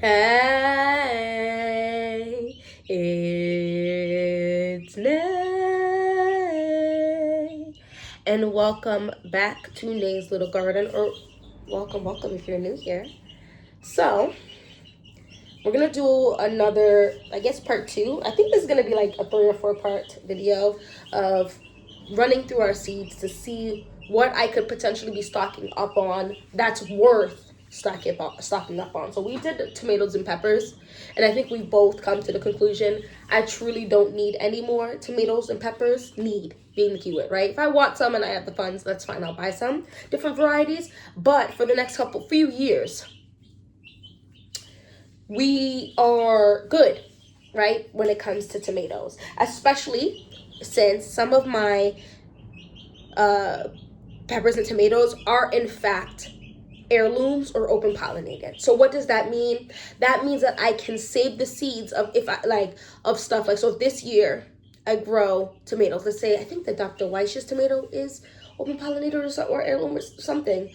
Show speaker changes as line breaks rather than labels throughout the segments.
Hey, it's Nay. And welcome back to Nay's Little Garden, or welcome if you're new here. So, we're gonna do another, I guess, part two. I think this is gonna be like a 3 or 4 part video of running through our seeds to see what I could potentially be stocking up on that's worth stocking up on. So we did tomatoes and peppers, and I think we both come to the conclusion I truly don't need any more tomatoes and peppers. Need being the keyword, right? If I want some and I have the funds, that's fine. I'll buy some different varieties. But for the next few years, we are good, right, when it comes to tomatoes, especially since some of my peppers and tomatoes are in fact heirlooms or open pollinated. So what does that mean? That means that I can save the seeds of stuff like, so if this year I grow tomatoes, let's say I think the Dr. Weish's tomato is open pollinated or heirloom or something.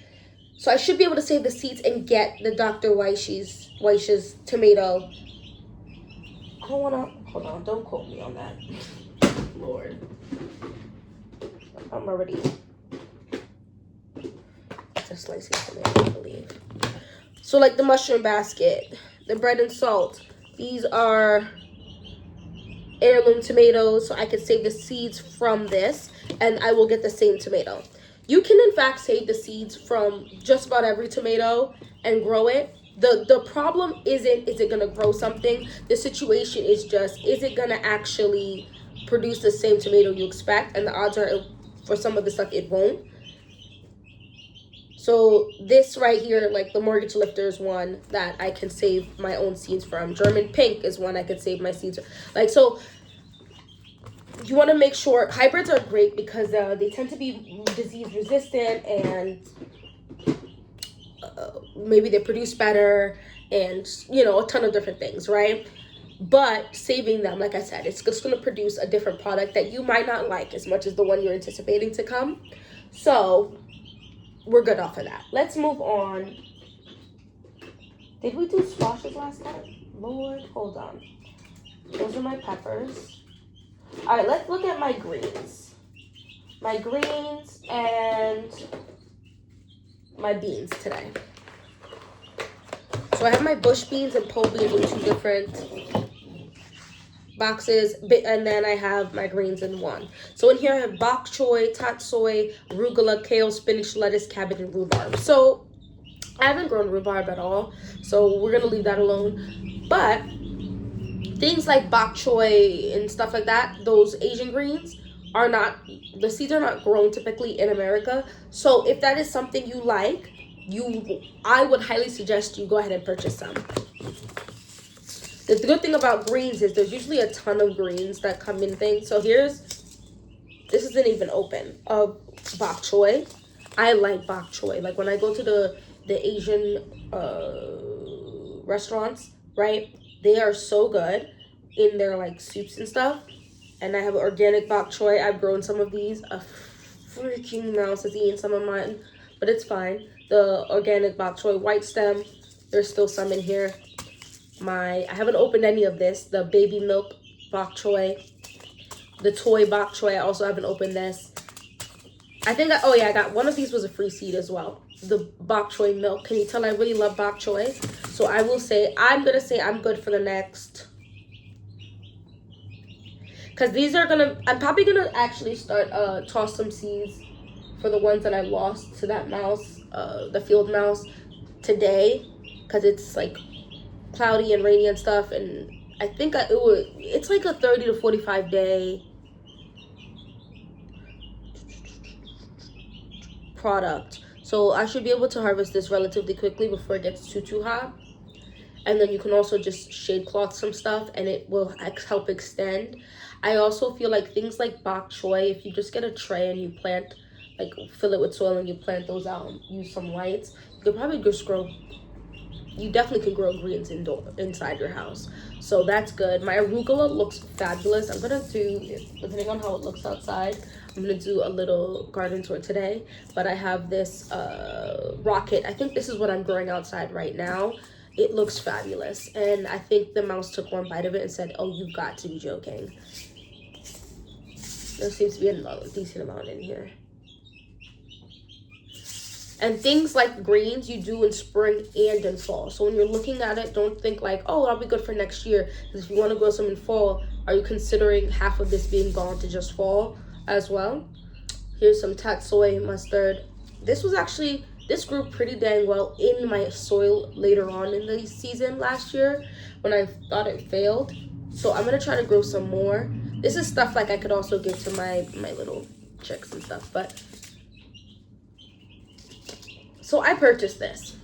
So I should be able to save the seeds and get the Dr. Weish's tomato. I don't want to, hold on, don't quote me on that. Lord. I'm already just slicing tomato, I believe. So like the mushroom basket, the bread and salt, these are heirloom tomatoes, so I can save the seeds from this and I will get the same tomato. You can in fact save the seeds from just about every tomato and grow it. The problem isn't, is it gonna grow something? The situation is just, is it gonna actually produce the same tomato you expect? And the odds are, for some of the stuff, it won't. So this right here, like the mortgage lifter is one that I can save my own seeds from. German pink is one I could save my seeds from. Like, so you want to make sure, hybrids are great because they tend to be disease resistant and maybe they produce better and, you know, a ton of different things, right? But saving them, like I said, it's just going to produce a different product that you might not like as much as the one you're anticipating to come. So we're good off of that. Let's move on. Did we do squashes last time? Lord, hold on. Those are my peppers. All right, let's look at my greens. My greens and my beans today. So I have my bush beans and pole beans in 2 different boxes, and then I have my greens in 1. So in here I have bok choy, tatsoi, arugula, kale, spinach, lettuce, cabbage, and rhubarb. So I haven't grown rhubarb at all, so we're gonna leave that alone. But things like bok choy and stuff like that, those Asian greens, are not, the seeds are not grown typically in America. So if that is something you like, I would highly suggest you go ahead and purchase some. The good thing about greens is there's usually a ton of greens that come in things. So this isn't even open, of bok choy. I like bok choy. Like when I go to the Asian restaurants, right? They are so good in their like soups and stuff. And I have organic bok choy. I've grown some of these. A freaking mouse has eaten some of mine, but it's fine. The organic bok choy white stem, there's still some in here. I haven't opened any of this. The baby milk bok choy, the toy bok choy, I also haven't opened this. I got one of these, was a free seed as well. The bok choy milk. Can you tell I really love bok choy? So I will say, I'm gonna say I'm good for the next, because these are I'm probably gonna actually start toss some seeds for the ones that I lost to that mouse, the field mouse, today, because it's like cloudy and rainy and stuff, and I think it's like a 30 to 45 day product, so I should be able to harvest this relatively quickly before it gets too hot. And then you can also just shade cloth some stuff and it will help extend. I also feel like things like bok choy, if you just get a tray and you plant, like fill it with soil and you plant those out and use some lights, you could probably just grow, you definitely can grow greens inside your house. So that's good. My arugula looks fabulous. I'm gonna do, depending on how it looks outside, I'm gonna do a little garden tour today. But I have this rocket. I think this is what I'm growing outside right now. It looks fabulous. And I think the mouse took one bite of it and said, oh, you've got to be joking. There seems to be a decent amount in here. And things like greens you do in spring and in fall. So when you're looking at it, don't think like, oh, I'll be good for next year. Because if you want to grow some in fall, are you considering half of this being gone to just fall as well? Here's some tatsoi mustard. This grew pretty dang well in my soil later on in the season last year when I thought it failed. So I'm going to try to grow some more. This is stuff like I could also give to my little chicks and stuff. But so I purchased this.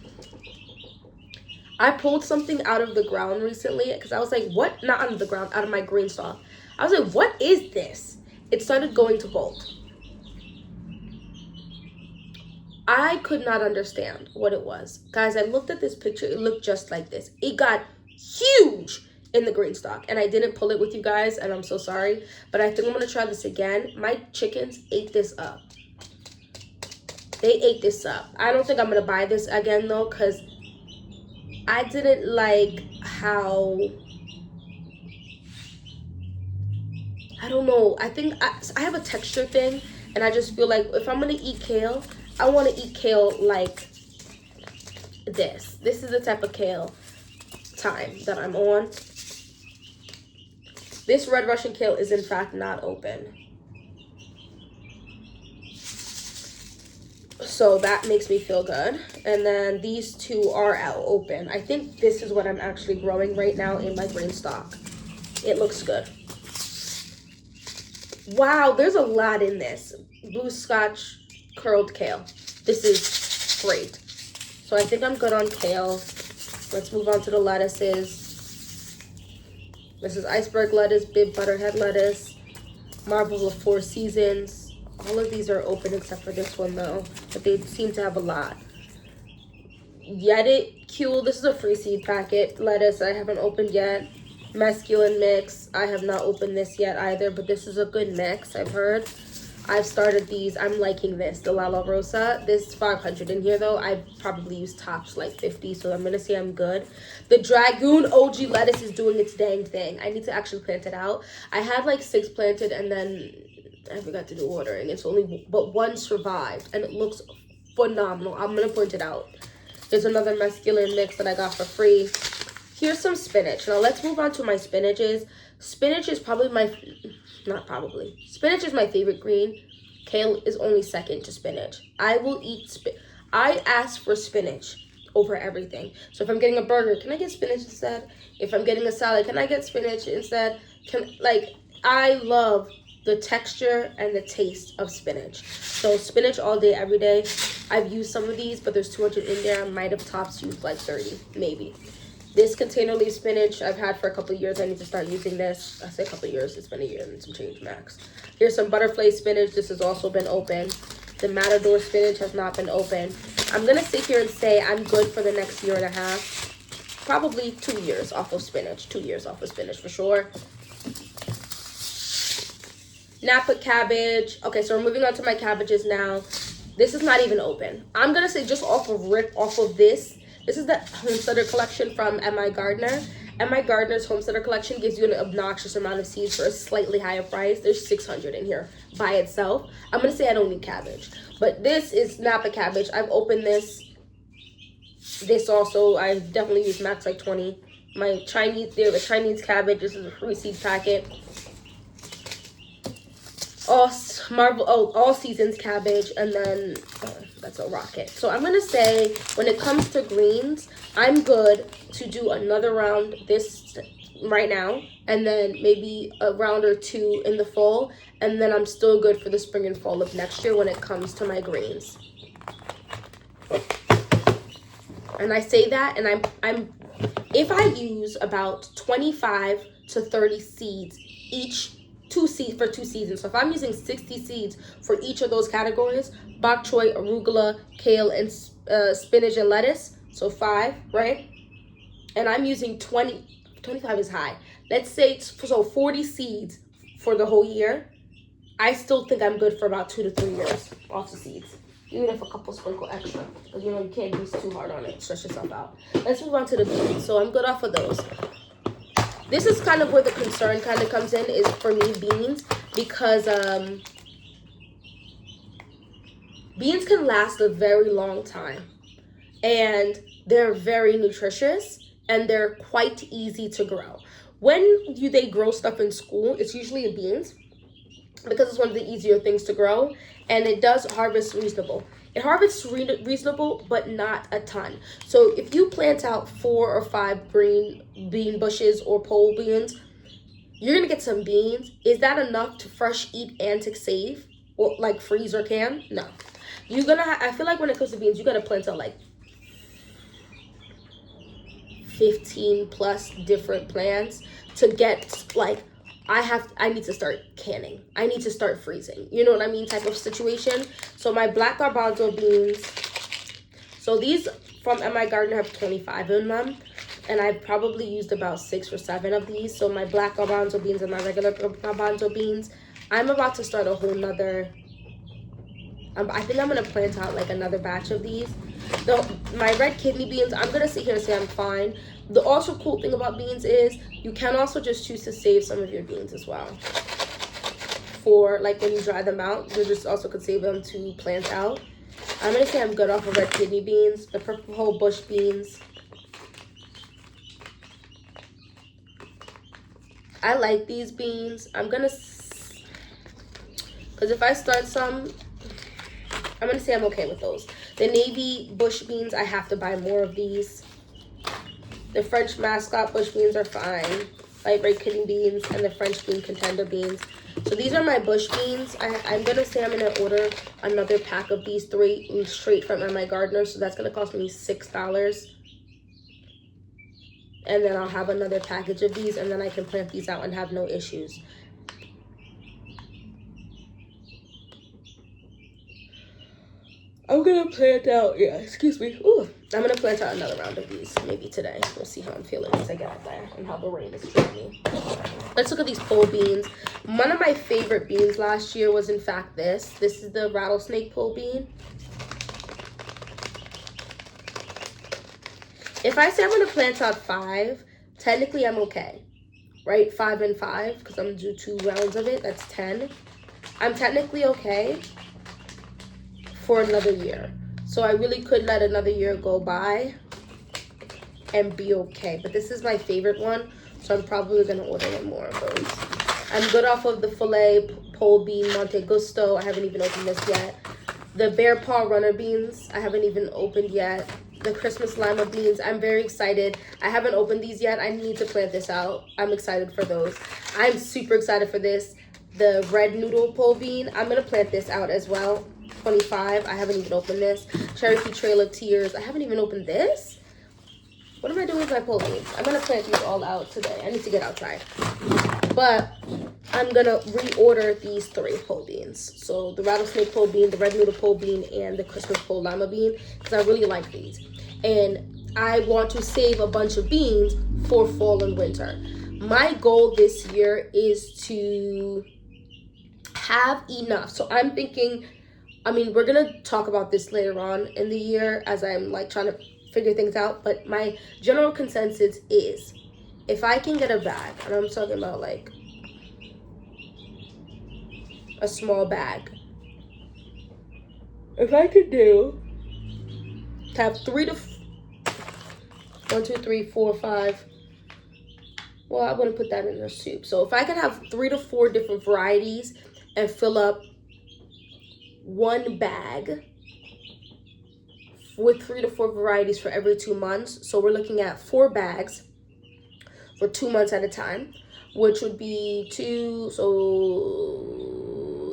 I pulled something out of the ground recently because I was like, what? Not out of the ground, out of my green stalk. I was like, what is this? It started going to bolt. I could not understand what it was. Guys, I looked at this picture. It looked just like this. It got huge in the green stalk. And I didn't pull it with you guys, and I'm so sorry. But I think I'm going to try this again. My chickens ate this up. They ate this up. I don't think I'm going to buy this again, though, because I didn't like how... I don't know. I think I have a texture thing, and I just feel like if I'm going to eat kale, I want to eat kale like this. This is the type of kale time that I'm on. This red Russian kale is, in fact, not open. So that makes me feel good. And then these two are out open. I think this is what I'm actually growing right now in my green stalk. It looks good. Wow, there's a lot in this. Blue Scotch curled kale. This is great. So I think I'm good on kale. Let's move on to the lettuces. This is iceberg lettuce, bib butterhead lettuce, marbles of 4 seasons. All of these are open except for this one though, but they seem to have a lot. Yedit Kuhl, this is a free seed packet. Lettuce I haven't opened yet. Masculine mix, I have not opened this yet either, but this is a good mix, I've heard. I've started these. I'm liking this, the La La Rosa. There's 500 in here though. I probably use tops like 50, so I'm gonna say I'm good. The Dragoon OG lettuce is doing its dang thing. I need to actually plant it out. I had like 6 planted and then I forgot to do watering. It's only, but 1 survived and it looks phenomenal. I'm gonna plant it out. There's another masculine mix that I got for free. Here's some spinach. Now let's move on to my spinaches. Spinach is probably spinach is my favorite green. Kale is only second to spinach. I will eat I ask for spinach over everything. So if I'm getting a burger, can I get spinach instead? If I'm getting a salad, can I get spinach instead? I love the texture and the taste of spinach. So spinach all day, every day. I've used some of these, but there's 200 in there. I might have tops used like 30, maybe. This container leaf spinach I've had for a couple of years. I need to start using this. I say a couple of years. It's been a year and some change max. Here's some butterfly spinach. This has also been open. The Matador spinach has not been open. I'm going to sit here and say I'm good for the next year and a half. Probably 2 years off of spinach. 2 years off of spinach for sure. Napa cabbage. Okay, so we're moving on to my cabbages now. This is not even open. I'm going to say just off of this. This is the Homesteader collection from M.I. Gardner. M.I. Gardner's Homesteader collection gives you an obnoxious amount of seeds for a slightly higher price. There's 600 in here by itself. I'm going to say I don't need cabbage. But this is Napa cabbage. I've opened this. This also, I definitely use max like 20. My Chinese, the Chinese cabbage. This is a free seed packet. All seasons cabbage, and then that's a rocket. So I'm gonna say when it comes to greens, I'm good to do another round this right now, and then maybe a round or 2 in the fall, and then I'm still good for the spring and fall of next year when it comes to my greens. And I say that, and I'm if I use about 25 to 30 seeds each. 2 seeds for 2 seasons. So if I'm using 60 seeds for each of those categories, bok choy, arugula, kale, and spinach and lettuce, so 5, right? And I'm using 25 is high. Let's say, so 40 seeds for the whole year. I still think I'm good for about 2 to 3 years off the seeds. Even if a couple sprinkle extra. Because, you know, you can't grease too hard on it. Stretch yourself out. Let's move on to the beans. So I'm good off of those. This is kind of where the concern kind of comes in, is for me, beans. Because beans can last a very long time. And they're very nutritious. And they're quite easy to grow. When they grow stuff in school, it's usually in beans. Because it's one of the easier things to grow. And it does harvest reasonable. It harvests reasonable, but not a ton. So if you plant out 4 or 5 green bean bushes or pole beans, you're going to get some beans. Is that enough to fresh eat and to save? Or like freeze or can? No. You're going to, I feel like when it comes to beans, you got to plant out like 15 plus different plants to get like, I need to start canning. I need to start freezing. You know what I mean? Type of situation. So my black garbanzo beans. So these from My Garden have 25 in them. And I've probably used about 6 or 7 of these. So my black garbanzo beans and my regular garbanzo beans. I'm about to start a whole nother. I think I'm going to plant out like another batch of these. My red kidney beans, I'm going to sit here and say I'm fine. The also cool thing about beans is you can also just choose to save some of your beans as well. For like when you dry them out, you just also could save them to plant out. I'm going to say I'm good off of red kidney beans, the purple whole bush beans. I like these beans. I'm going to, because if I start some, I'm going to say I'm okay with those. The navy bush beans, I have to buy more of these. The French mascot bush beans are fine. Light red kidney beans and the French bean contender beans. So these are my bush beans. I'm going to say I'm going to order another pack of these 3 straight from My Gardener. So that's going to cost me $6. And then I'll have another package of these. And then I can plant these out and have no issues. I'm going to plant out, Ooh, I'm going to plant out another round of these maybe today. We'll see how I'm feeling once I get out there and how the rain is treating me. Let's look at these pole beans. One of my favorite beans last year was, in fact, this. This is the rattlesnake pole bean. If I say I'm going to plant out 5, technically I'm okay, right? 5 and 5, because I'm going to do 2 rounds of it. That's 10. I'm technically okay for another year. So I really could let another year go by and be okay. But this is my favorite one, so I'm probably going to order one more of those. I'm good off of the filet pole bean Monte Gusto. I haven't even opened this yet. The bear paw runner beans, I haven't even opened yet. The Christmas lima beans, I'm very excited. I haven't opened these yet. I need to plant this out. I'm excited for those. I'm super excited for this. The red noodle pole bean, I'm going to plant this out as well. 25. I haven't even opened this. Cherokee Trail of Tears. I haven't even opened this. What am I doing with my pole beans? I'm going to plant these all out today. I need to get outside. But I'm going to reorder these 3 pole beans. So the rattlesnake pole bean, the red noodle pole bean, and the Christmas pole lima bean. Because I really like these. And I want to save a bunch of beans for fall and winter. My goal this year is to have enough. So I'm thinking, I mean, we're going to talk about this later on in the year as I'm like trying to figure things out. But my general consensus is if I can get a bag, and I'm talking about like a small bag. If I could do to have 3 to 1, 2, 3, 4, 5. Well, I'm going to put that in a soup. So if I could have 3 to 4 different varieties and fill up 1 bag with 3 to 4 varieties for every 2 months. So we're looking at 4 bags for 2 months at a time, which would be 2. So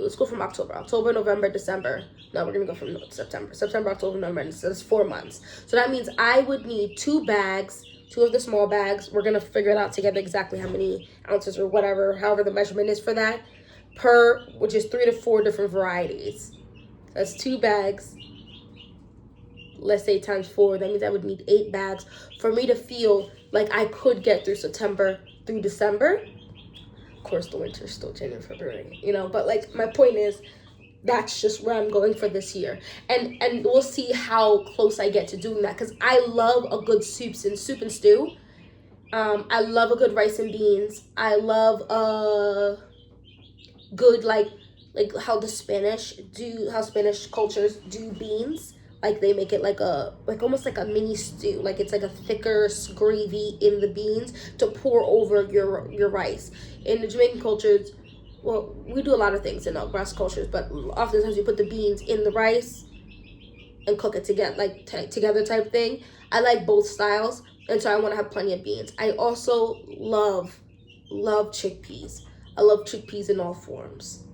let's go from October, November, December. No, we're going to go from September, October, November, and so that's 4 months. So that means I would need 2 bags, 2 of the small bags. We're going to figure it out together exactly how many ounces or whatever, however the measurement is for that, per, which is 3 to 4 different varieties. That's 2 bags. Let's say times 4. That means I would need 8 bags for me to feel like I could get through September through December. Of course, the winter is still January, February, you know. But like my point is, that's just where I'm going for this year. And we'll see how close I get to doing that, because I love a good soup and stew. I love a good rice and beans. I love a good like how Spanish cultures do beans. Like they make it like almost like a mini stew. Like it's like a thicker gravy in the beans to pour over your rice. In the Jamaican cultures, well, we do a lot of things in our West cultures, but oftentimes you put the beans in the rice and cook it together, like together type thing. I like both styles, and so I want to have plenty of beans. I also love chickpeas. I love chickpeas in all forms.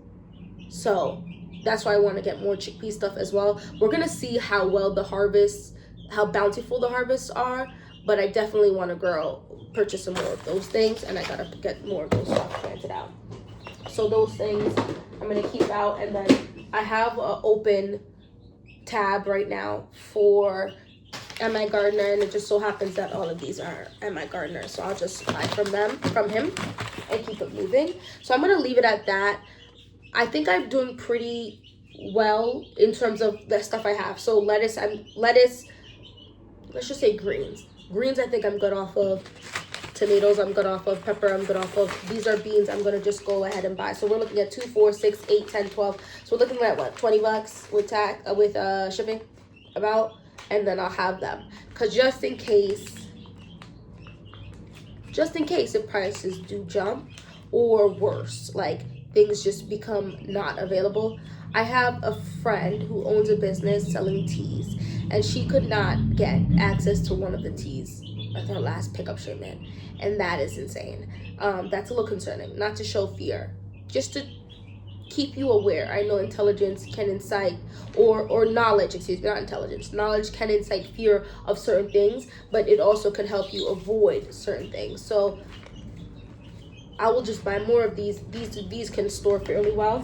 So that's why I want to get more chickpea stuff as well. We're gonna see how bountiful the harvests are, but I definitely want to purchase some more of those things, and I gotta get more of those stuff planted out. So those things I'm gonna keep out, and then I have an open tab right now for MI Gardener, and it just so happens that all of these are MI Gardener, so I'll just buy from him, and keep it moving. So I'm gonna leave it at that. I think I'm doing pretty well in terms of the stuff I have. So lettuce, let's just say greens. Greens I think I'm good off of. Tomatoes I'm good off of. Pepper I'm good off of. These are beans I'm going to just go ahead and buy. So we're looking at 2, 4, 6, 8, 10, 12. So we're looking at what, $20 with shipping about, and then I'll have them. Because just in case if prices do jump, or worse, like things just become not available. I have a friend who owns a business selling teas, and she could not get access to one of the teas at her last pickup shipment, and that is insane. That's a little concerning. Not to show fear, just to keep you aware. I know intelligence can incite, or knowledge, excuse me, not intelligence. Knowledge can incite fear of certain things, but it also can help you avoid certain things. So I will just buy more of these. These can store fairly well.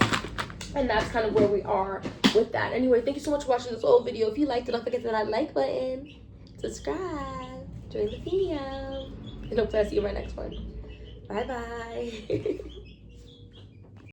And that's kind of where we are with that. Anyway, thank you so much for watching this old video. If you liked it, don't forget to hit that like button, subscribe, join the video, and hopefully I'll see you in my next one. Bye bye.